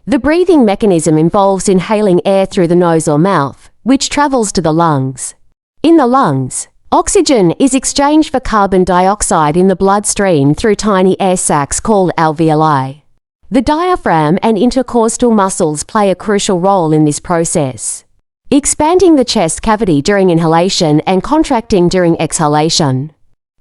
The breathing mechanism involves inhaling air through the nose or mouth, which travels to the lungs. In the lungs, oxygen is exchanged for carbon dioxide in the bloodstream through tiny air sacs called alveoli. The diaphragm and intercostal muscles play a crucial role in this process, expanding the chest cavity during inhalation and contracting during exhalation.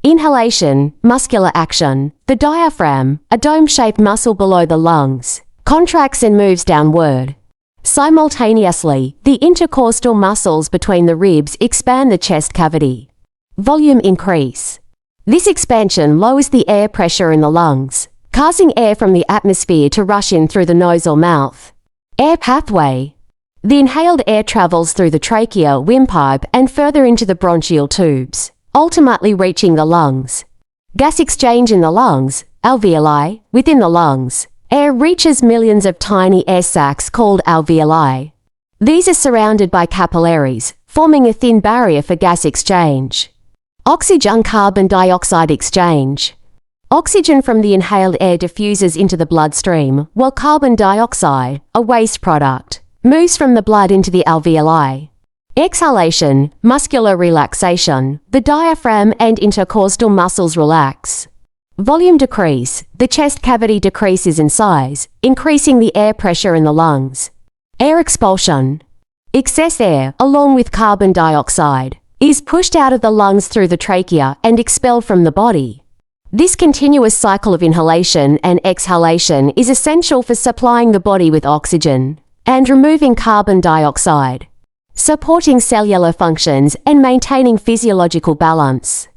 Inhalation, muscular action. The diaphragm, a dome-shaped muscle below the lungs, contracts and moves downward. Simultaneously, the intercostal muscles between the ribs expand the chest cavity. Volume increase. This expansion lowers the air pressure in the lungs, causing air from the atmosphere to rush in through the nose or mouth. Air pathway. The inhaled air travels through the trachea, windpipe, and further into the bronchial tubes, ultimately reaching the lungs. Gas exchange in the lungs, alveoli. Within the lungs, air reaches millions of tiny air sacs called alveoli. These are surrounded by capillaries, forming a thin barrier for gas exchange. Oxygen-carbon dioxide exchange. Oxygen from the inhaled air diffuses into the bloodstream, while carbon dioxide, a waste product, moves from the blood into the alveoli. Exhalation, muscular relaxation. The diaphragm and intercostal muscles relax. Volume decrease. The chest cavity decreases in size, increasing the air pressure in the lungs. Air expulsion. Excess air, along with carbon dioxide, is pushed out of the lungs through the trachea and expelled from the body. This continuous cycle of inhalation and exhalation is essential for supplying the body with oxygen and removing carbon dioxide, supporting cellular functions and maintaining physiological balance.